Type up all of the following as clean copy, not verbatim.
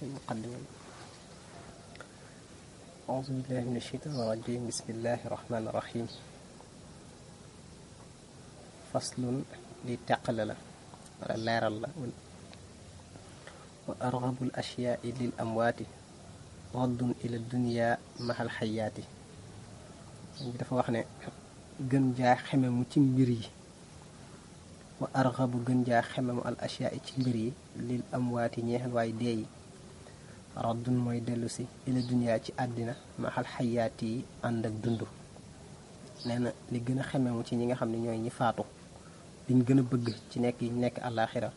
مقدما. أعوذ بالله من الشيطان الرجيم. بسم الله الرحمن الرحيم. faslun li teqale la wala leeral la. wa argabul ashyaai lil amwaati waddun ila dunya mahal xayaati. bi dafa wax ne gën jaa xememu ci mbir yi, wa argabu gën jaa xememu al ashyaai ci mbir yi lil amwaati ñeexal waay dee yi, raddun mooy dellu si ila dunya ci àddina mahal xayaati yi ànd ak dund. nee na li gën a xememu ci ñi nga xam ne ñooy ñi faatu, liñ gën a bëgg ci nekk yi nekk àllaaxira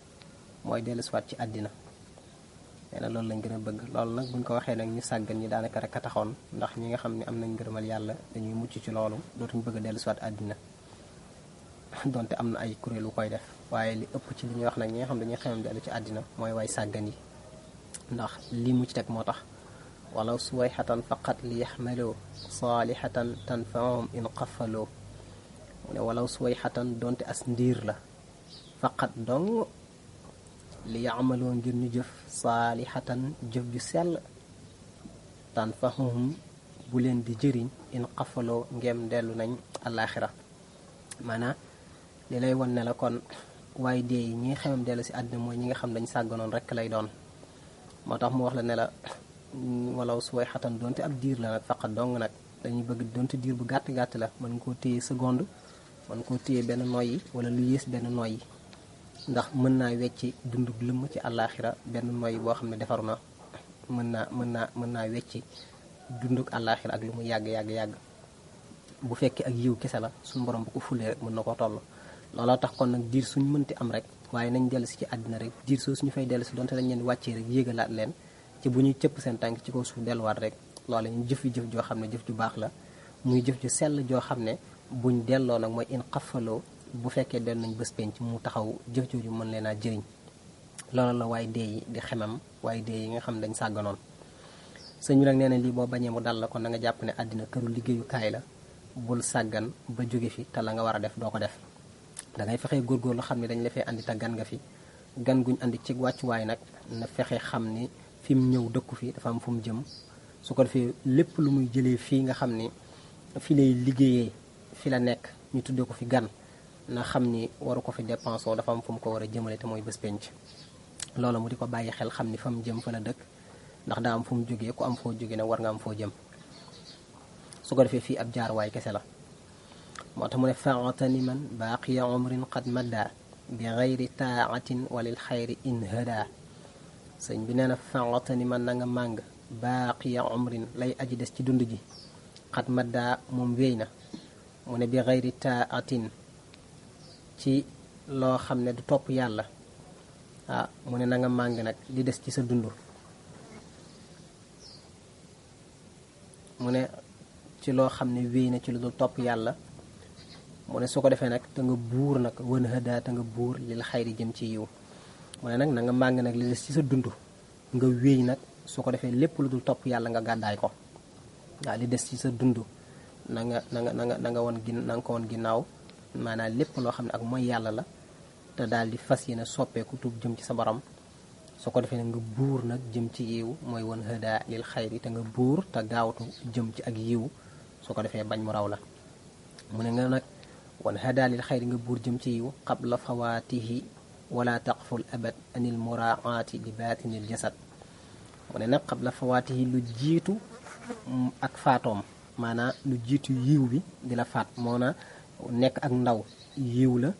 mooy dellu siwaat ci àddina. nee na loolu lañ gën a bëgg. loolu nag buñ ko waxee nag ñu sàggan ñi daanaka rek a taxoon, ndax ñi nga xam ne am nañ ngërëmal yàlla dañuy mucc ci loolu, dootuñ bëgg a dellu siwaat àddina donte am na ay kuréelu koy def. waaye li ëpp ci li ñuy wax nag ñi nga xam dañuy xemam dellu ci àddina mooy waay sàggan yi, ndax li mu ci teg moo tax walaw suwayxatan faqat li yaxmaloo saalihatan tanfaahum in qafaloo. mu ne walaw suwayxatan donte as ndiir la, faqat dong li yaxmaloo ngir ñu jëf saalihatan jëf ju sell, tanfaahum bu leen di jëriñ in qafaloo ngeem dellu nañ àllaaxira. maanaam li lay won ne la kon waaye dee yi ñi xemam dellu si àddina mooy ñi nga xam dañ sàgganoon rekk lay doon. moo tax mu wax la ne la walaw suway xatan donte ab diir la nag, faqat dong nag dañuy bëgg donte diir bu gàtt-gàtt la, mën nga koo téye seconde, mën koo téye benn noyyi wala lu yées benn noyyi, ndax mën naa wecci dund lëmm ci àllaaxira. benn noyyi boo xam ne defaru na mën naa wecci dunduk àllaaxira ak lu mu yàgg bu fekkee ak yiw kese la suñu borom bu ko fulee rek mën na koo toll. looloo tax kon nag diir suñ mënti am rek, waaye nañ dellu si ci àddina rek. diir soo suñu fay dellu si donte dañ leen wàccee rek yéegalaat leen ci bu ñuy cëpp seen tànk ci kaw suuf delluwaat rek, loola ñu jëf joo xam ne jëf ju baax la, muy jëf ju sell joo xam ne buñ delloo nag mooy in xafaloo, bu fekkee dellu nañ bés penc mu taxaw jëf jooju mën leen a jëriñ. loolu la waaye dee yi di xemam, waaye dee yi nga xam ne dañ sàgganoon. sëñ bi nag nee na lii boo bañee mu dal la kon da nga jàpp ne àddina këru liggéeyukaay la, bul sàggan ba jóge fi te la nga war a def doo ko def. da ngay fexe góorgóorlu xam ne dañ la fee andi te gan nga fi, gan guñ andi ci wàccuwaay nag na fexe xam ni fi mu ñëw dëkku fi dafa am fu mu jëm. su ko defee lépp lu muy jëlee fii nga xam ni fi lay liggéeyee fi la nekk, ñu tuddee ko fi gan, na xam ni waru ko fi dépensé dafa am fu mu ko war a jëmale te mooy bés penc. loolu mu di ko bàyyi xel xam ni fa mu jëm fa la dëkk, ndax daa am fu mu jógee, ku am foo jógee nag war nga am foo jëm. su ko defee fii ab jaaruwaay kese la. moo tax mu ne faatani man baaqiya umrin qad madda bi gayri taatin walil xayri in hada. sëñ bi nee na faatani man na nga màng baaqiya umrin lay aji des ci dund ji, qad madda moom wéy na. mu ne bi gayri taatin ci loo xam ne du topp yàlla. mu ne na nga màng nag li des ci sa dund. mu ne ci loo xam ne wéy na ci lu dul topp yàlla. mu ne su ko defee nag te nga buur nag wan hëdaa te nga buur lil xayri jëm ci yiw. mu ne nag na nga màng nag li des ci sa dund nga wéy nag, su ko defee lépp lu dul topp yàlla nga gàddaay ko. waaw li des ci sa dund na nga ko woon ginnaaw, maanaam lépp loo xam ne ak mooy yàlla la, te daal di fas yéene soppeeku tuub jëm ci sa borom. su ko defee nag nga buur nag jëm ci yiw, mooy wan hëdaa lil xayri te nga buur te gaawtu jëm ci ak yiw, su ko defee bañ mu raw la. mu ne nga nag wan hadaalil xayri nga buur jëm ci yiw qabla fawaatihi wala taqful abad anil muraaati li baatinil jasad. mu ne nag qabla fawaatihi lu jiitu ak faatoom, maanaam lu jiitu yiw bi di la faat. moo na nekk ak ndaw yiw la,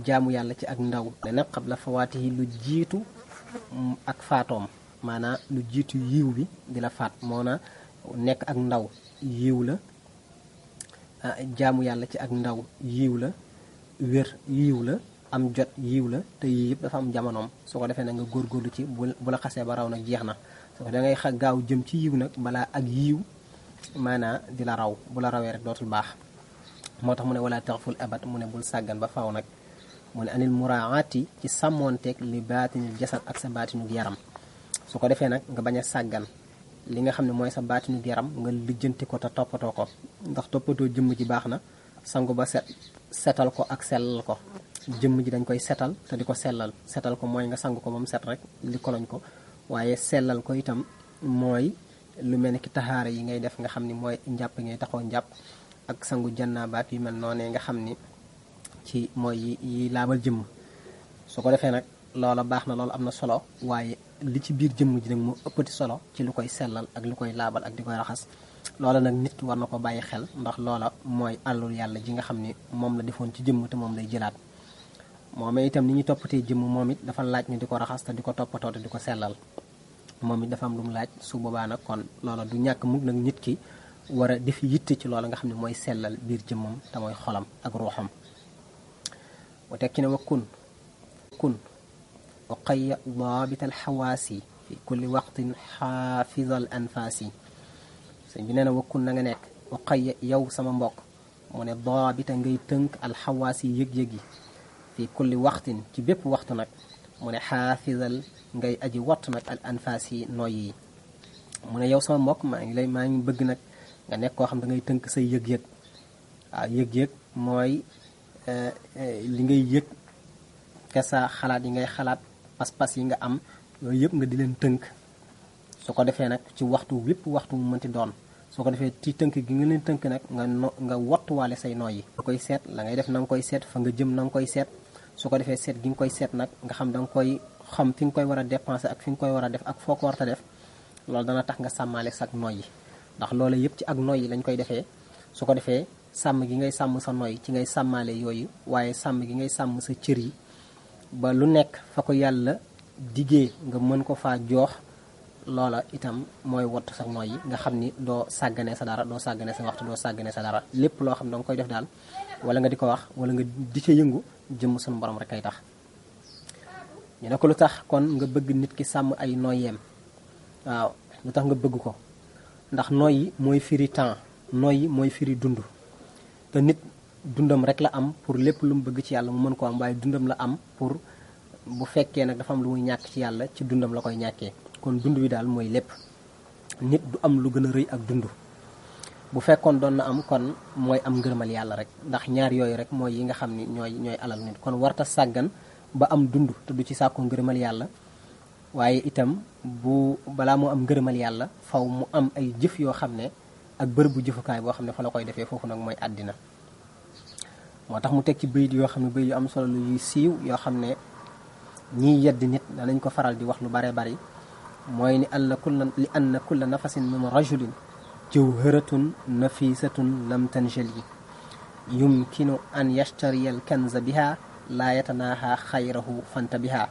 jaamu yàlla ci ak ndaw. ne nag qabla fawaatihi lu jiitu ak faatoom, maanaam lu jiitu yiw bi di la faat. moo na nekk ak ndaw yiw la, jaamu yàlla ci ak ndaw yiw la, wér yiw la, am jot yiw la, te yii yëpp dafa am jamonoom. su ko defee nag nga góorgóorlu ci bu la xasee ba raw nag jeex na. su ko da ngay gaaw jëm ci yiw nag balaa ak yiw maanaa di la raw. bu la rawee rek dootul baax. moo tax mu ne wala taxful abat, mu ne bul sàggan ba faw nag. mu ne anil muraati ci sàmmoonteeg li baatinil jasad ak sa baatinul yaram. su ko defee nag nga bañ a sàggan li nga xam ne mooy sa baatinu yaram nga lijjanti ko te toppatoo ko, ndax toppatoo jëmm ji baax na, sangu ba setal ko ak sellal ko. jëmm ji dañ koy setal te di ko sellal. setal ko mooy nga sangu ko ba mu set rek li koloñ ko, waaye sellal ko itam mooy lu mel ni ki taxaara yi ngay def nga xam ni mooy njàpp ngay taxoo njàpp ak sangu jannaabaat yu mel noonee nga xam ni ci mooy yi laabal jëmm su ko defee nag loola baax na loolu am na solo waaye li ci biir jëmm ji nag moo ëppati solo ci lu koy sellal ak lu koy laabal ak di koy raxas loola nag nit ki war na ko bàyyi xel ndax loola mooy àllul yàlla ji nga xam ni moom la defoon ci jëmm te moom lay jëlaat moom itam ni ñu toppatee jëmm moom it dafa laaj ñu di ko raxas te di ko toppatoo te di ko sellal moom it dafa am lu mu laaj su boobaa nag kon loola du ñàkk mukk nag nit ki war a def yitte ci loola nga xam ne mooy sellal biir jëmmam te mooy xolam ak ruuxam wa tekki ne wa kun وقي ضابط الحواس في كل وقت حافظ الأنفاس sëñ bi nee na wakkun na nga nekk waqay yow sama mbokk mu ne daabita ngay tënk alxawaas yi yëg-yëg yi fi kulli waxtin ci bépp waxtu nag mu ne xaafisal ngay aji watt nag al anfaas yi nooy yi mu ne yow sama mbokk maa ngi bëgg nag nga nekk koo xam da ngay tënk say yëg-yëg waaw yëg-yëg mooy li ngay yëg ke sa xalaat yi ngay xalaat pas-pas yi nga am yooyu yëpp nga di leen tënk su ko defee nag ci waxtu wépp waxtu mu mënti doon soo ko defee ci tënk gi nga leen tënk nag nga wattuwaale say nooy yi nga koy seet la ngay def na nga koy seet fa nga jëm na nga koy seet su ko defee seet gi nga koy seet nag nga xam da nga koy xam fi nga koy war a dépenser ak fi nga koy war a def ak foo ko war a def loolu dana tax nga sàmmaale sa nooy yi ndax loolu yëpp ci ak nooy yi lañ koy defee su ko defee sàmm gi ngay sàmm sa nooy ci ngay sàmmaale yooyu waaye sàmm gi ngay sàmm sa cër yi ba lu nekk fa ko yàlla diggee nga mën ko faa joox loola itam mooy wattu sa nooy yi nga xam ni doo sàggane sa dara doo sàggane sa waxtu doo sàggane sa dara lépp loo xam ne danga koy def daal wala nga di ko wax wala nga di ca yëngu jëmm sunu borom rek ay tax ñu ne ko lu tax kon nga bëgg nit ki sàmm ay nooyeem waaw lu tax nga bëgg ko ndax nooy yi mooy firi temps nooy yi mooy firi dund te nit dundam rek la am pour lépp lu mu bëgg ci yàlla mu mën ko am waaye dundam la am pour bu fekkee nag dafa am lu muy ñàkk ci yàlla ci dundam la koy ñàkkee kon dund wi daal mooy lépp nit du am lu gën a rëy ak dund bu fekkoon doon na am kon mooy am ngërëmal yàlla rek ndax ñaar yooyu rek mooy yi nga xam ni ñooy alal nit kon warta sàggan ba am dund te du ci sàkku ngërëmal yàlla waaye itam bu balaa moo am ngërëmal yàlla faw mu am ay jëf yoo xam ne ak bërëb bu jëfukaay boo xam ne fa la koy defee foofu nag mooy àddina moo tax mu teg ci bayit yoo xam ne bayit yu am solo lu yuy siiw yoo xam ne ñiy yedd nit danañ ko faral di wax lu bare bari mooy ni li anna kulla nafasin min rajulin jawharatun nafisatun lam tanjali yumkinu an yashtariya al kanza biha laa yatanaaha xayrahu fanta biha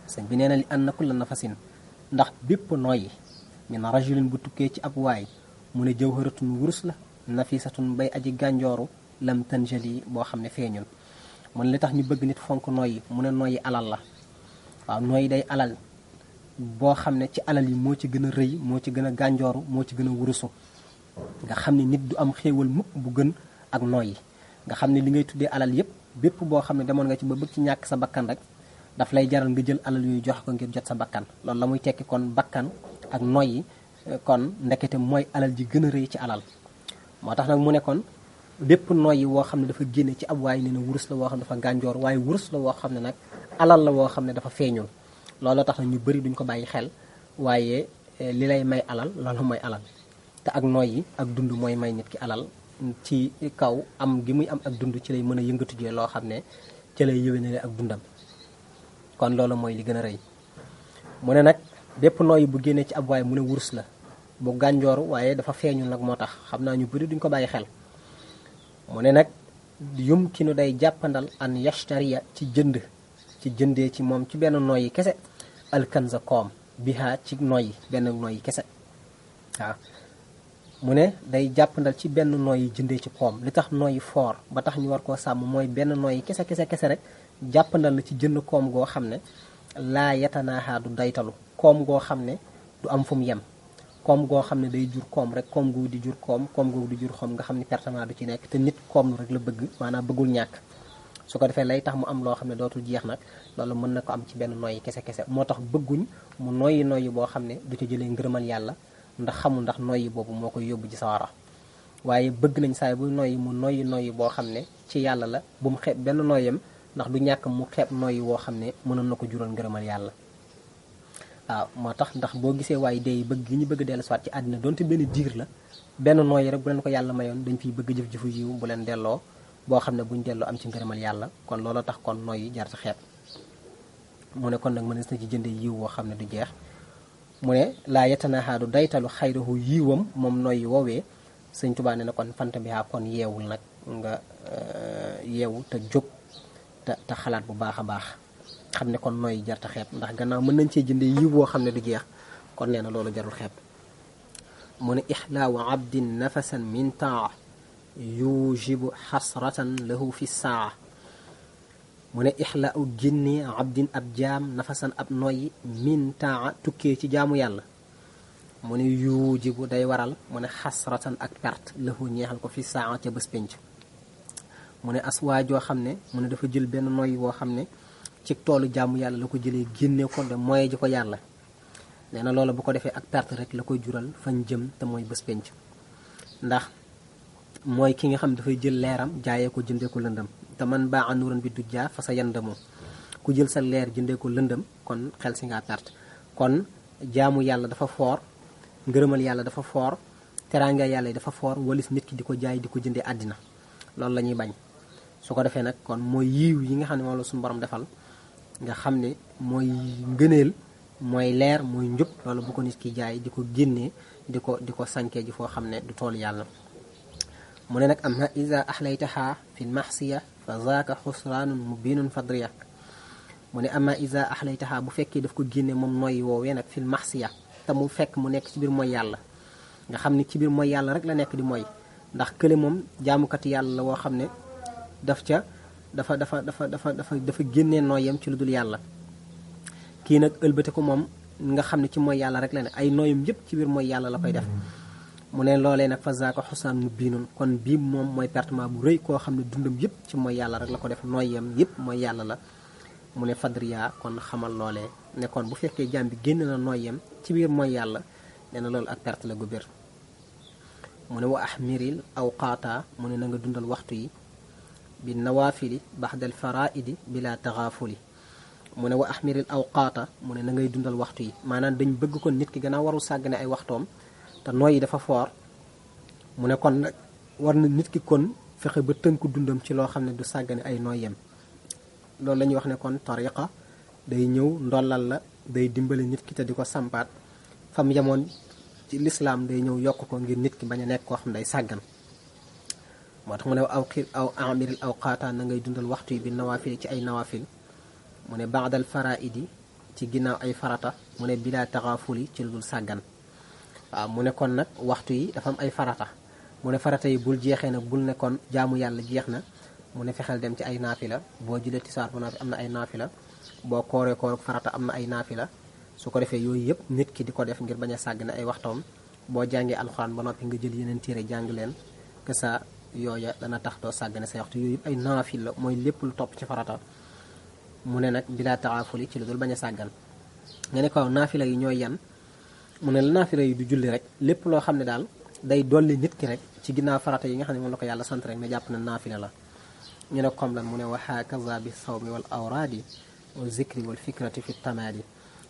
sëñ bi nee na li anna kulla nafasin ndax bépp nooyi min rajulin bu tukkee ci ab waay mu ne jawharatun wurus la nafisatun bay aji gànjooru lam tanjali boo xam ne feeñul mun li tax ñu bëgg nit fonk nooyi mu ne nooyi alal la waaw nooyi day alal boo xam ne ci alal yi moo ci gën a rëy moo ci gën a gànjooru moo ci gën a wurusu nga xam ne nit du am xéewal mukk bu gën ak nooyi nga xam ne li ngay tuddee alal yépp bépp boo xam ne demoon nga ci ba bëgg ci ñàkk sa bakkan rek daf lay jaral nga jël alal yooyu jox ko ngir jot sa bakkan loolu la muy tekki kon bakkan ak nooyi kon ndekete mooy alal ji gën a rëy ci alal moo tax nag mu ne kon bépp nooyi woo xam ne dafa génne ci ab waay nee na wurus la woo xam ne dafa gànjoor waaye wurus la woo xam ne nag alal la woo xam ne dafa feeñul loolu tax na ñu bëri duñ ko bàyyi xel waaye li lay may alal loolu mooy alal te ak nooyi ak dund mooy may nit ki alal ci kaw am gi muy am ak dund ci lay mën a yëngatu jee loo xam ne ci lay yëwénale ak dundam kon loolu mooy li gën a rëy mu ne nag bépp nooyi bu génnee ci ab waay mu ne wurus la bu gànjooru waaye dafa feeñul nag moo tax xam naa ñu bëri duñ ko bàyyi xel mu ne nag yumkinu day jàppandal an yashtariya ci jëndee ci moom ci benn nooyi kese alkanza koom biha ci nooyi benn nooyi kese waaw mu ne day jàppandal ci benn nooyi jëndee ci koom li tax nooyi foor ba tax ñu war koo sàmm mooy benn nooyi kese rek jàppandal la ci jënd koom goo xam ne laa yatanaaha du daytalu koom goo xam ne du am fu mu yem koom goo xam ne day jur koom rek koom googu di jur koom googu di jur xoom nga xam ne pertement du ci nekk te nit koom lu rek la bëgg maanaam bëggul ñàkk su ko defee lay tax mu am loo xam ne dootul jeex nag loolu mën na ko am ci benn noyyi kese moo tax bëgguñ mu noyyi boo xam ne du ci jëlee ngërëmal yàlla ndax xamul ndax noyyi boobu moo koy yóbbu ci sawara waaye bëgg nañ saay bu noyyi mu noyyi boo xam ne ci yàlla la bu mu xeeb benn noyyam ndax du ñàkk mu xeeb noyyi woo xam ne mënoon na ko jural ngërëmal yàlla waaw moo tax ndax boo gisee waaye dee bëgg gi ñu bëgg dellu siwaat ci àddina donte benn diir la benn nooyi rek bu leen ko yàlla mayoon dañ fiy bëgg jëf-jëfu yiw bu leen delloo boo xam ne buñ delloo am ci ngërëmal yàlla kon loolu tax kon nooyi jar sa xeeb mu ne kon nag mënees na ci jënde yiw woo xam ne du jeex mu ne laa yetanaaxaadu daytalu xayrahu yiwam moom nooyi woowee sëñ Tuubaa ne na kon fanta bi kon yeewul nag nga yeewu te jóg te xalaat bu baax a baax xam ne kon nooy jarta xeeb ndax gannaaw mën nañ cee jënde yiw boo xam ne du jeex kon nee na loolu jarul xeeb mu ne ixlaawu abdin nafasan min taa yujibu xasratan lahu fi saa mu ne ixlaau génne abdin ab jaam nafasan ab noyyi min taa tukkee ci jaamu yàlla mu ne yujibu day waral mu ne xasratan ak perte lahu ñeexal ko fi saa ca bés penc mu ne aswaa joo xam ne mu ne dafa jël benn noyyi boo xam ne ci toolu jaamu yàlla la ko jëlee génne ko de mooy ji ko yàlla nee na loolu bu ko defee ak perte rek la koy jural fañ jëm te mooy bés penc ndax mooy ki nga xam dafay jël leeram jaayee ko jëndee ko lëndëm te man baa anuuran bi du jaa fa sa yandamoo ku jël sa leer jëndee ko lëndëm kon xel si ngaa perte kon jaamu yàlla dafa foor ngërëmal yàlla dafa foor teraanga yàlla yi dafa foor walis nit ki di ko jaay di ko jëndee àddina loolu la ñuy bañ su ko defee nag kon mooy yiiw yi nga xam ne moom la suñu borom defal nga xam ne mooy ngëneel mooy leer mooy njub loolu bu ko nit ki jaay di ko génnee di ko sànkee ji foo xam ne du tool yàlla mu ne nag amma iza ahlaytaha fi lmaxsiya fa zaaka xusraanun mubinun fadriya mu ne amma iza ahlaytaha bu fekkee daf ko génne moom nooy woowee nag fi lmaxsiya te mu fekk mu nekk ci biir mooy yàlla nga xam ne ci biir mooy yàlla rek la nekk di mooy ndax kële moom jaamukati yàlla la woo xam ne dafa génnee nooyam ci lu dul yàlla kii nag ëlbate ko moom nga xam ne ci mooy yàlla rek la ne ay nooyam yëpp ci biir mooy yàlla la koy def mu ne loolee nag fa zaaka xusaan mu biinun kon bii moom mooy pertement bu rëy koo xam ne dundam yëpp ci mooy yàlla rek la ko def nooyam yëpp mooy yàlla la mu ne fadriya kon xamal loolee ne kon bu fekkee jaam bi génn na nooyam ci biir mooy yàlla nee na loolu ak perte la gu bir mu ne wa ahmiril awqaata mu ne na nga dundal waxtu yi bi nawaafili baxdal faraidi bila taxaafuli mu ne wa ahmiril awqaata mu ne na ngay dundal waxtu yi maanaam dañ bëgg kon nit ki gannaaw warul sàggane ay waxtoom te nooy yi dafa foor mu ne kon nag war na nit ki kon fexe ba tënku dundam ci loo xam ne du sàggane ay nooyem loolu la ñuy wax ne kon tariqa day ñëw ndollal la day dimbali nit ki te di ko sampaat fam yemoon ci lislaam day ñëw yokk ko ngir nit ki bañ a nekk koo xam ne day sàggan moo tax mu ne aw amiril awqaata na ngay dundal waxtu yi bi nawaafil ci ay nawaafil mu ne baadal faraidi ci ginnaaw ay farata mu ne bilaa taxaafuli ci lu dul sàggan waaw mu ne kon nag waxtu yi dafa am ay farata mu ne farata yi bul jeexee nag bul ne kon jaamu yàlla jeex na mu ne fexeel dem ci ay naafila boo julee tisbaar ba noppi am na ay naafila boo kooree koor farata am na ay naafila su ko defee yooyu yëpp nit ki di ko def ngir bañ a sàgg ne ay waxtoom boo jàngee alxuraan ba noppi nga jël yeneen téere jàng leen que ça yooya dana tax doo sàgg ne say waxtu yooyu yëpp ay naafila mooy lépp lu topp ci farata mu ne nag bilaa taxaafuli ci lu dul bañ a sàggan nga ne ko naafila yi ñooy yan mu ne la naafila yi du julli rek lépp loo xam ne daal day dolli nit ki rek ci ginnaaw farata yi nga xam ne moom la ko yàlla sant rek ne jàpp na naafila la ñu ne comme lan mu ne wa hakaza bi sawmi wal awraadi wa zikri wal fikrati fi tamaadi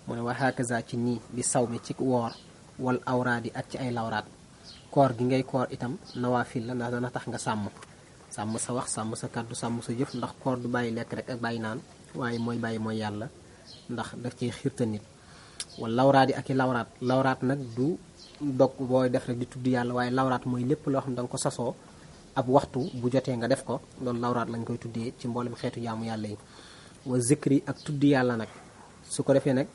mu ne wa hakaza ci nii bi sawmi ci woor wal awraadi ak ci ay lawraat koor gi ngay koor itam nawaafil la ndax dana tax nga sàmm sa wax sàmm sa kàddu sàmm sa jëf ndax koor du bàyyi lekk rek ak bàyyi naan waaye mooy bàyyi mooy yàlla ndax daf ciy xiirta nit wala lawraat yi ak i lawraat nag du dog booy def rek di tudd yàlla waaye lawraat mooy lépp loo xam ne da nga ko sasoo ab waxtu bu jotee nga def ko loolu lawraat lañ koy tuddee ci mboolem xeetu jaamu yàlla yi wa zikri ak tudd yàlla nag su ko defee nag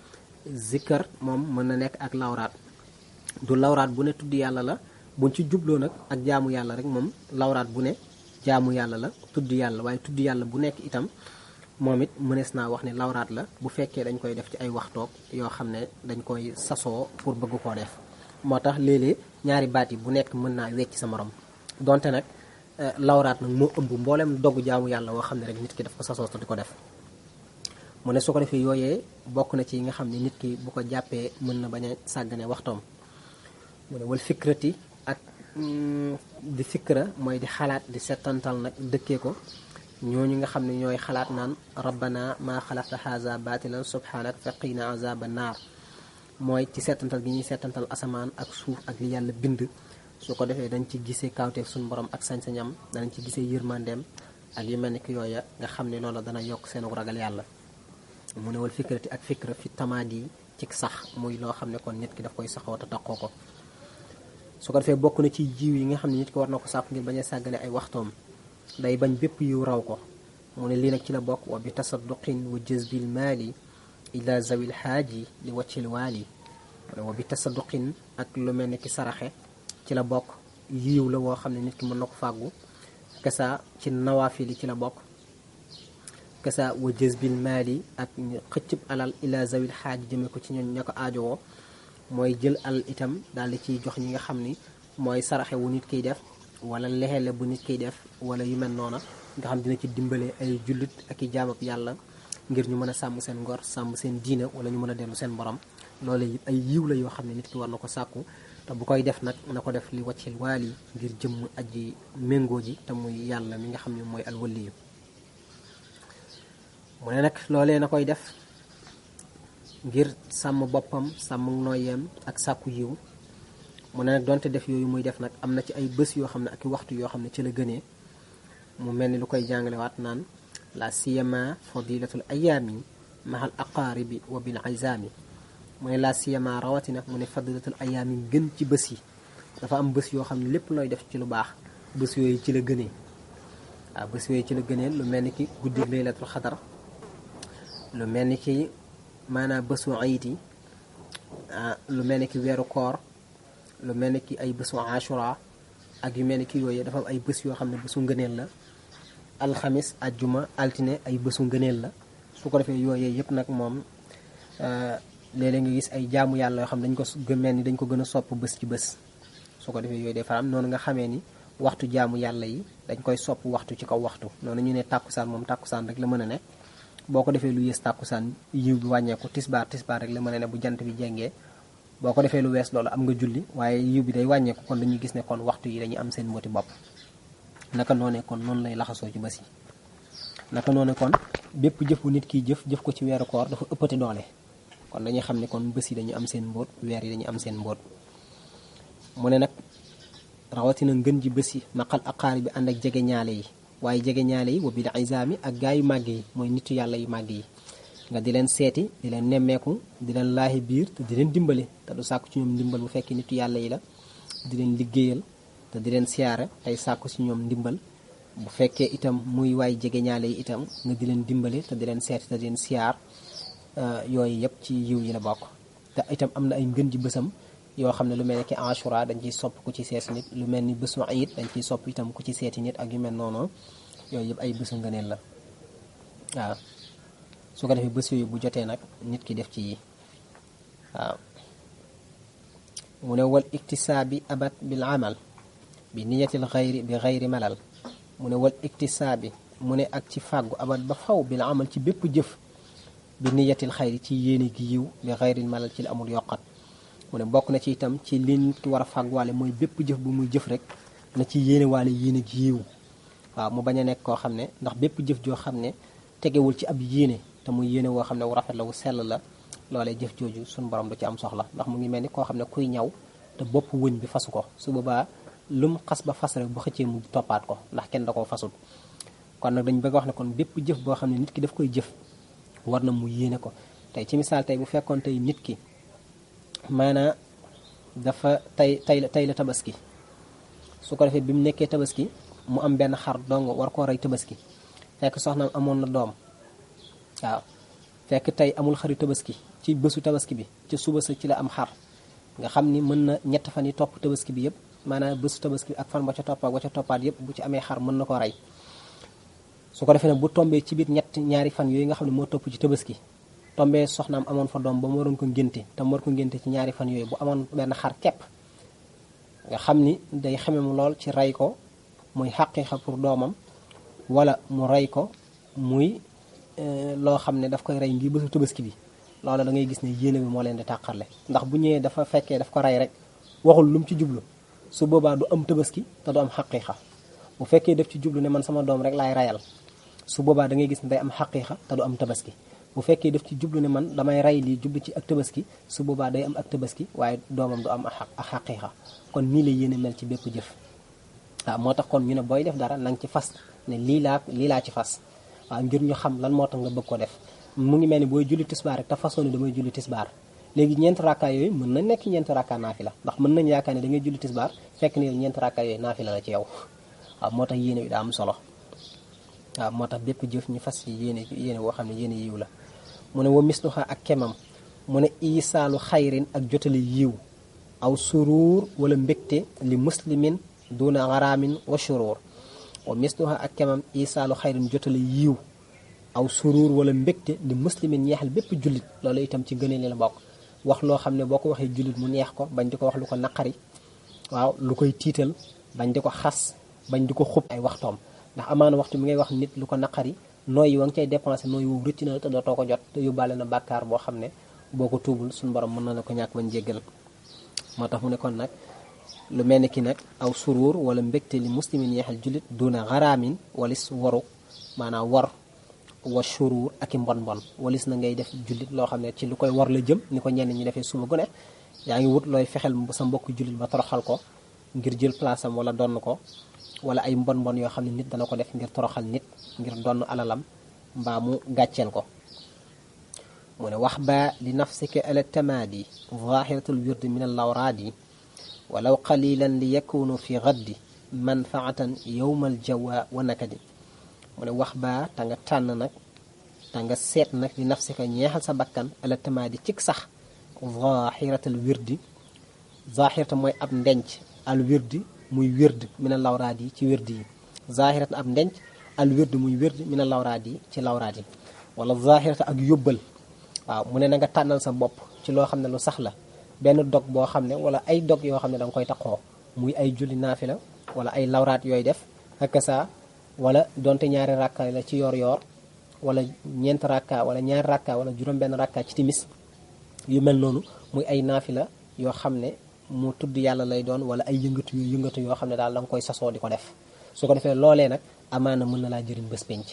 zikkar moom mën na nekk ak lawraat du lawraat bu ne tudd yàlla la buñ ci jubloo nag ak jaamu yàlla rek moom lawraat bu ne jaamu yàlla la tudd yàlla waaye tudd yàlla bu nekk itam moom it mënees naa wax ne lawraat la bu fekkee dañ koy def ci ay waxtoog yoo xam ne dañ koy sasoo pour bëgg koo def moo tax léeg-léeg ñaari baat yi bu nekk mën naa wecc sa morom donte nag lawraat nag moo ëmb mboolem dogg jaamu yàlla woo xam ne rek nit ki daf ko sasoo te di ko def mu ne su ko defee yooyee bokk na ci yi nga xam ne nit ki bu ko jàppee mën na bañ a sàggane waxtoom mu ne wal fikrati ak di fikra mooy di xalaat di settantal nag dëkkee ko ñooñu nga xam ne ñooy xalaat naan rabbana maa xalaqta haza batilan subhanak faqina azaba naar mooy ci seetantal gi ñuy seetantal asamaan ak suuf ak li yàlla bind su ko defee dañ ci gisee kawteef suñu borom ak sañ-sañam danañ ci gisee yërmandeem ak yu mel ni ki yooya nga xam ne loolu dana yokk seenu ragal yàlla. mu ne wal fikrati ak fikra fi tamaadi ci sax muy loo xam ne kon nit ki daf koy saxoo te taqoo ko. su ko defee bokk na ci jiw yi nga xam ne nit ki war na ko sàkku ngir bañ a sàggale ay waxtoom day bañ bépp yiw raw ko. mu ne lii nag ci la bokk wa bi tasadduqin wa jazbil maali ila zawil xaaji li waccil waali. mu ne wa bi tasadduqin ak lu mel ni ki saraxe ci la bokk yiw la woo xam ne nit ki mën na ko fàggu. kasa ci nawaafili ci la bokk. kasa wa jazbil maali ak xëccëb alal ila zawil xaaji jëme ko ci ñoom ña ko aajowoo mooy jël alal itam daal di ciy jox ñi nga xam ni mooy saraxe wu nit kiy def wala lexele bu nit kiy def wala yu mel noona nga xam dina ci dimbale ay jullit ak i jaamab yàlla ngir ñu mën a sàmm seen ngor sàmm seen diine wala ñu mën a dellu seen borom. loolu yëpp ay yiw la yoo xam ne nit ki war na ko sàkku te bu koy def nag na ko def li waccil waali ngir jëmm aji méngoo ji te muy yàlla mi nga xam ne mooy alwaliyu. mu ne nag loolee na koy def ngir sàmm boppam sàmm nooyeem ak sàkku yiw. mu ne nag donte def yooyu muy def nag am na ci ay bés yoo xam ne ak waxtu yoo xam ne ci la gënee mu mel ni lu koy jàngalewaat naan la siyama fadilatul ayaami mahal aqaaribi wa bil ayzaami. mu ne la siyama rawatina mu ne fadilatul ayaami gën ci bés yi dafa am bés yoo xam ne lépp looy def ci lu baax bés yooyu ci la gënee. waaw bés yooyu ci la gënee lu mel ni ki guddi laylatul xadar lu mel ni ki maanaam bésu ayit yi lu mel ni ki weeru koor lu mel ni ki ay bésu ashura ak yu mel ni ki yooyu dafa am ay bés yoo xam ne bésu ngëneel la. alxamis ajjuma altine ay bésu ngëneel la. su ko defee yooyu yëpp nag moom léeg-léeg nga gis ay jaamu yàlla yoo xam dañ ko mel ni dañ ko gën a sopp bés ci bés. su ko defee yooyu day faram noonu nga xamee ni waxtu jaamu yàlla yi dañ koy sopp waxtu ci kaw waxtu noonu ñu ne tàkkusaan moom tàkkusaan rek la mën a ne boo ko defee lu yées tàkkusaan yiw bi wàññeeku tisbaar rek la mën a ne bu jant bi jengee boo ko defee lu wees loolu am nga julli waaye yiw bi day wàññeeku kon dañuy gis ne kon waxtu yi dañuy am seen mboti bopp. naka noone kon noonu lay laxasoo ci bés yi naka noone kon bépp jëf bu nit kiy jëf ko ci weeru koor dafa ëppati doole kon dañuy xam ne kon bés yi dañuy am seen mbóot weer yi dañuy am seen mbóot. mu ne nag rawatina ngën ji bés yi maqal aqaari bi ànd ak jege ñaale yi waaye jege ñaale yi wa bil izaami ak gaa yu màgg yi mooy nitu yàlla yu màgg yi nga di leen seeti di leen nemmeeku di leen laahi biir te di leen dimbale te du sàkku ci ñoom ndimbal bu fekkee nitu yàlla yi la di leen liggéeyal te di leen siyaare tey sàkku ci ñoom ndimbal bu fekkee itam muy waay jege ñaale yi itam nga di leen dimbale te di leen seeti te di leen siyaar yooyu yëpp ci yiw yi la bokk. te itam am na ay ngën ji bésam yoo xam ne lu mel ni ki ashura dañ ciy sopp ku ci seeti nit lu mel ni bésu ayit dañ ciy sopp itam ku ci seeti nit ak yu mel noonu yooyu yëpp ay bésu ngëneel la waaw. su ko defee bés yooyu bu jotee nag nit ki def ci yi waaw. mu ne wal iktisaabi abat bil amal bi niyatil xayri bi xayri malal. mu ne wal iktisaabi mu ne ak ci fàggu abat ba faw bil amal ci bépp jëf bi niyatil xayri ci yéene gi yiw bi xayri malal ci la amul yokkat. mu ne bokk na ci itam ci li nit ki war a fàgguwaale mooy bépp jëf bu muy jëf rek na ci yéene waale yéene gi yiw waaw mu bañ a nekk koo xam ne ndax bépp jëf joo xam ne tegewul ci ab yéene te muy yéene woo xam ne wu rafet la wu sell la loolee jëf jooju suñu borom du ci am soxla ndax mu ngi mel ni koo xam ne kuy ñaw te bopp wëñ bi fasu ko su boobaa lum xas ba fas rek bu xëccee mu toppaat ko ndax kenn da koo fasul. kon nag dañ bëgg wax ne kon bépp jëf boo xam ne nit ki daf koy jëf war na mu yéene ko tey ci misaal tey bu fekkoon tey nit ki maanaa dafa tey la tabaski su ko defee bi mu nekkee tabaski mu am benn xar dong war koo rey tabaski fekk soxnaam amoon na doom waaw fekk tey amul xari tabaski ci bésu tabaski bi ci suba sa ci la am xar nga xam ni mën na ñett fan yi topp tabaski bi yëpp maanaam bésu tabaski bi ak fan ba ca toppaat ba ca toppaat yëpp bu ci amee xar mën na ko rey su ko defee nag bu tombee ci biir ñaari fan yooyu nga xam ne moo topp ci tabaski tombee soxnaam amoon fa doom ba mu waroon ko ngénte te mu war ko ngénte ci ñaari fan yooyu bu amoon benn xar kepp nga xam ni day xemem lool ci rey ko muy xaqiiqa pour doomam wala mu rey ko muy loo xam ne daf koy rey ngir bésu tabaski bi loola da ngay gis ne yéene bi moo leen di tàqarle ndax bu ñëwee dafa fekkee daf ko rey rek waxul lu mu ci jublu su boobaa du am tabaski te du am xaqiiqa bu fekkee daf ci jublu ne man sama doom rek laay reyal su boobaa da ngay gis ne day am xaqiiqa te du am tabaski bu fekkee daf ci jublu ne man damay rey lii jublu ci ak tabaski su boobaa day am ak tabaski waaye doomam du am ak xaqiiqa kon nii la yéene mel ci bépp jëf waaw moo tax kon ñu ne booy def dara na nga ci fas ne lii laa ci fas waaw ngir ñu xam lan moo tax nga bëgg ko def mu ngi mel ni booy julli tisbaar rek te façon ne damay julli tisbaar léegi ñeenti rakkaa yooyu mën na nekk ñeenti rakkaa naafila ndax mën nañ yaakaar ne da ngay julli tisbaar fekk ni ñeenti rakkaa yooyu naafila la ci yow waaw moo tax yéene bi daa am solo waaw moo tax bépp jëf ñu fas yi yéene woo xam ne yéene yiw la mu ne wa misluha ak kemam mu ne isaalu xayrin ak jotali yiw aw suruur wala mbégte li muslimin duna garaamin wa shuruur wa misluha ak kemam isaalu xayrin jotali yiw aw suruur wala mbégte li muslimin ñeexal bépp jullit loolu itam ci gëneel la bokk wax loo xam ne boo ko waxee jullit mu neex ko bañ di ko wax lu ko naqari waaw lu koy tiital bañ di ko xas bañ di ko xub ay waxtoom ndax amaana waxtu mi ngay wax nit lu ko naqari nooyi wa nga cay dépensé nooyi woowu rëcc na te dootoo ko jot te yóbbaale na bàkkaar boo xam ne boo ko tuubul suñu borom mën na la ko ñàkk bañ jéggal moo tax mu ne kon nag lu mel ni ki nag aw suruur wala mbégte li muslimin yeexal jullit duna garaamin walis waru maanaam war wa shuruur ak i mbon mbon walis na ngay def jullit loo xam ne ci lu koy war la jëm ni ko ñenn ñi defee suba gu ne yaa ngi wut looy fexel sa mbokk jullit ba toroxal ko ngir jël place am wala donn ko wala ay mbon mbon yoo xam ne nit dana ko def ngir toroxal nit ngir donn alalam mbaa mu gàcceel ko mu ne wax ba li nafsika ala tamaadi zahiratul wirdi min allawraadi walaw qalilan li yakunu fi gaddi manfaatan yowmal jawa wa nakadi mu ne wax ba ta nga tànn nag ta nga seet nag li nafsika ñeexal sa bakkan ala tamaadi cig sax zahiratul wirdi zahirata mooy ab ndenc al wirdi muy wird min allawraad yi ci wird yi zahirata ab ndenc al wird muy wird min allawraad yi ci lawraad yi wala zahirata ak yóbbal waaw mu ne na nga tànnal sa bopp ci loo xam ne lu sax la benn dog boo xam ne wala ay dog yoo xam ne da nga koy taxoo muy ay julli naafila wala ay lawraat yooyu def ak saa wala donte ñaari rakka la ci yor wala ñeent rakka wala ñaari rakka wala juróom-benn rakka ci timis yu mel noonu muy ay naafila yoo xam ne mu tudd yàlla lay doon wala ay yëngatu yoo xam ne daal da nga koy sasoo di ko def su ko defee loolee nag amaana mën na laa jëriñ bés penc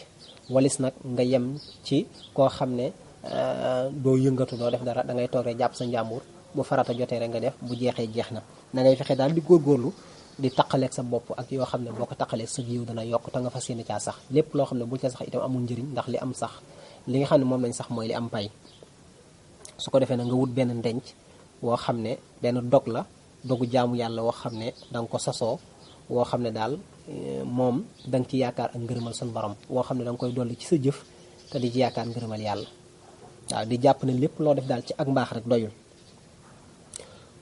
walis nag nga yem ci koo xam ne doo yëngatu doo def dara da ngay toog rek jàpp sa njàmbur bu farata jotee rek nga def bu jeexee jeex na da ngay fexe daal di góorgóorlu di taqaleeg sa bopp ak yoo xam ne boo ko taqaleeg sa yiw dana yokk te nga fas yéene caa sax lépp loo xam ne bu ca sax itam amul njëriñ ndax li am sax li nga xam ne moom lañ sax mooy li am pay su ko defee nag nga wut benn ndenc woo xam ne benn dog la dogu jaamu yàlla woo xam ne da nga ko sasoo woo xam ne daal moom da nga ci yaakaar ak ngërëmal sun borom woo xam ne da nga koy dolli ci sa jëf te di ci yaakaar ngërëmal yàlla waaw di jàpp ne lépp loo def daal ci ak mbaax rek doyul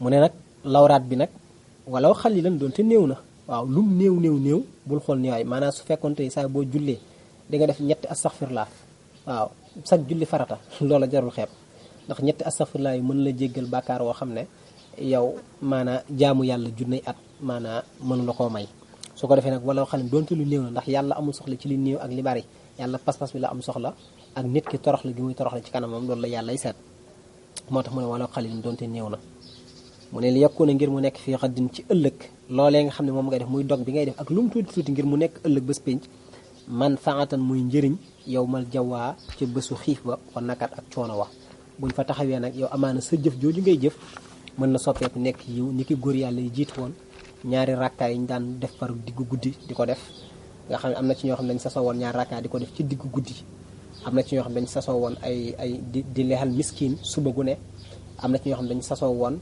mu ne nag lawraat bi nag walaw xalilan doon te néew na waaw lum néew bul xool néewaay maanaam su fekkoon tey saa boo jullee di nga def ñetti astaghfirullah waaw sag julli farata loola jarul xeeb ndax ñetti astaghfirullah yi mën la jéggal bàkkaar woo xam ne yow maanaa jaamu yàlla junney at maanaa mënu la koo may su ko defee nag walaw xalilan doonte lu néew na ndax yàlla amul soxla ci li néew ak li bari yàlla pas-pas bi la am soxla ak nit ki toroxla gi muy toroxla ci kanamam loolu la yàllay seet moo tax mu ne walaw xalilan doonte néew na mu ne li yokku na ngir mu nekk fii xaddin ci ëllëg loolee nga xam ne moom ngay def muy dog bi ngay def ak lu mu tuuti ngir mu nekk ëllëg bés pénc man faatan muy njëriñ yow mal jawwaa ci bésu xiif ba wa nakat ak coono wax buñ fa taxawee nag yow amaana sa jëf jooju ngay jëf mën na soppeeku nekk yiw ni ki góor yàlla yi jiitu woon ñaari rakkaa yi ñu daan def par diggu guddi di ko def nga xam ne am na ci ñoo xam ne dañ sasoo woon ñaari rakkaa di ko def ci diggu guddi am na ci ñoo xam ne dañ sasoo woon ay di leexal miskin suba gu ne am na ci ñoo xam ne dañ sasoo woon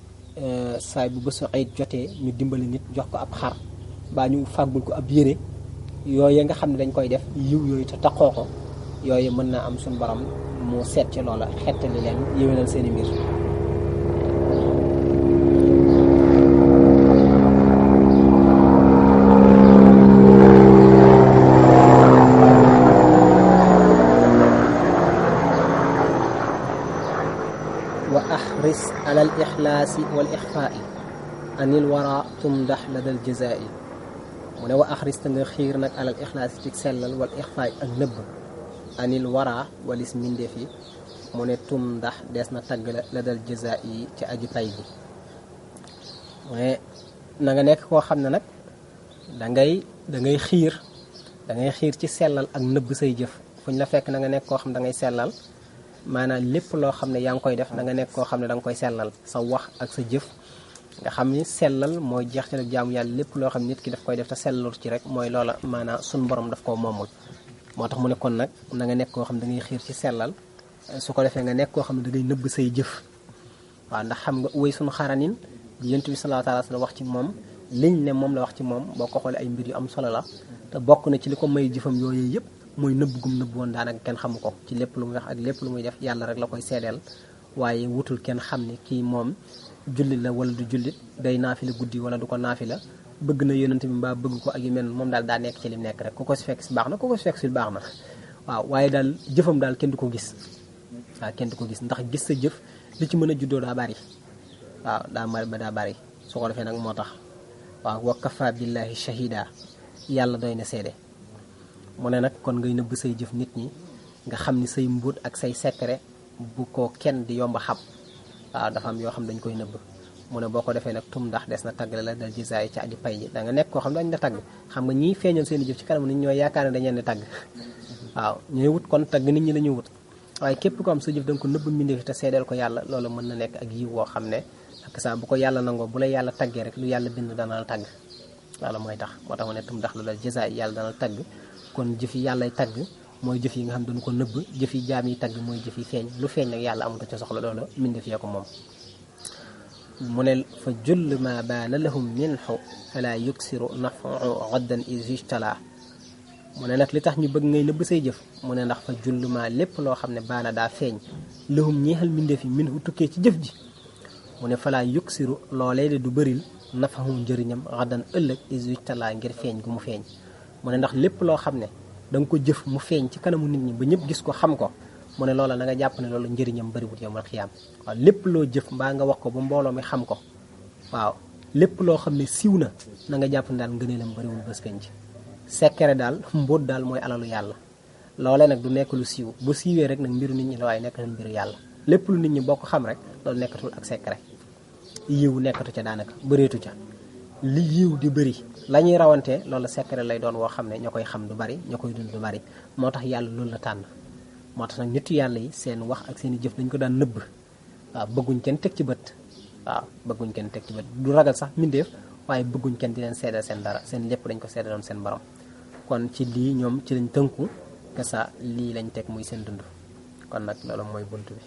saay bu bésu ayit jotee ñu dimbali nit jox ko ab xar baa ñu fàggul ko ab yére yooyu nga xam ne dañ koy def yiw yooyu te taxoo ko yooyu mën naa am suñu borom mu seet ci loola xettali leen yéwénal seeni mbir واحرص على الإخلاص والإخفاء أن الورى تمدح لدى الجزاء mu ne wa axris te nga xiir nag alal ixlaas ci sellal wal ixfaay ak nëbb anil wara walis mbindeef yi mu ne tum ndax dees na tagg la dal jazaa yi ci aji pay gi mu ne na nga nekk koo xam ne nag dangay xiir ci sellal ak nëbb say jëf fu ñu la fekk na nga nekk koo xam da ngay sellal maanaam lépp loo xam ne yaa ngi koy def da nga nekk koo xam ne da nga koy sellal sa wax ak sa jëf nga xam ni sellal mooy jeex ci nag jaamu yàlla lépp loo xam nit ki daf koy def te sellal ci rek mooy loola maanaam suñ borom daf koo moomul moo tax mu ne kon nag na nga nekk koo xam ne da ngay xiir ci sellal su ko defee nga nekk koo xam ne da ngay nëbb say jëf waaw ndax xam nga uway suñu xaranin di yonent bi sallallahu alayhi wa sallam wax ci moom liñ ne moom la wax ci moom boo ko xoolee ay mbir yu am solo la te bokk na ci li ko may jëfam yooyu yëpp mooy nëbb gum nëbb woon daanaka kenn xamu ko ci lépp lu muy wax ak lépp lu muy def yàlla rek la koy seedeel waaye wutul kenn xam ne kii moom jullit la wala du jullit day naafila guddi wala du ko naafila bëgg na yonent bi mbaa bëgg ko ak yu mel moom daal daa nekk ci lim nekk rek ku ko si fekk si baax na ku ko si fekk si baax na waaw waaye daal jëfam daal kenn du ko gis waaw kenn du ko gis ndax gis sa jëf li ci mën a juddoo daa bari waaw daa bari su ko defee nag moo tax waaw wa kafa billahi shahida yàlla doy na seede mu ne nag kon ngay nëbb say jëf nit ñi nga xam ni say mbóot ak say secret bu ko kenn di yomba xam waaw dafa am yoo xam dañ koy nëbb mu ne boo ko defee nag tum ndax des na tagg la dal jisaay ci aji pay ji da nga nekk koo xam ne dañ la tagg xam nga ñiy feeñal seen i jëf ci kanam nit ñooy yaakaar ne dañ leen di tagg waaw ñooy wut kon tagg nit ñi la ñuy wut waaye képp ko am sa jëf da nga ko nëbb mbindeef te seedeel ko yàlla loolu mën na nekk ak yiw woo xam ne ak saa bu ko yàlla nangoo bu la yàlla taggee rek lu yàlla bind dana la tagg loolu mooy tax moo tax mu ne tum ndax la dal jisaay yàlla dana la tagg kon jëf yi yàllay tagg mooy jëf yi nga xam dañu ko nëbb jëf yi jaam yi tagg mooy jëf yi feeñ lu feeñ nag yàlla amatu ca soxla loolu mbindeef yee ko moom mu ne fa jull ma baana lahum minhu fala yuksiru nafu gaddan isijtala mu ne nag li tax ñu bëgg ngay nëbb say jëf mu ne ndax fa jull ma lépp loo xam ne baana daa feeñ lahum ñeexal mbindeef yi minhu tukkee ci jëf ji mu ne fala yuksiru loolee de du bëril nafahu njëriñam gaddan ëllëg isijtala ngir feeñ gu mu feeñ mu ne ndax lépp loo xam ne da nga ko jëf mu feeñ ci kanamu nit ñi ba ñëpp gis ko xam ko mu ne loola na nga jàpp ne loolu njëriñam bariwut yow mal xiyaam waaw lépp loo jëf mbaa nga wax ko ba mbooloo mi xam ko waaw lépp loo xam ne siiw na nga jàpp ne daal ngëneelam bariwul bés penc secret daal mbóot daal mooy alalu yàlla loolee nag du nekk lu siiw bu siiwee rek nag mbiru nit ñi la waaye nekk na mbiru yàlla lépp lu nit ñi bokk xam rek loolu nekkatul ak secret yiw nekkatu ca daanaka bëreetu ca li yiw di bëri la ñuy rawante loolu secret lay doon woo xam ne ña koy xam du bari ña koy dund du bari moo tax yàlla loolu la tànn moo tax nag nitu yàlla yi seen wax ak seen i jëf dañ ko daan nëbb waaw bëgguñ kenn teg ci bët waaw bëgguñ kenn teg ci bët du ragal sax mbindeef waaye bëgguñ kenn di leen seedal seen dara seen lépp dañ ko seedaloon seen borom kon ci lii ñoom ci lañ tënku que ça lii lañ teg muy seen dund kon nag loolu mooy bunt bi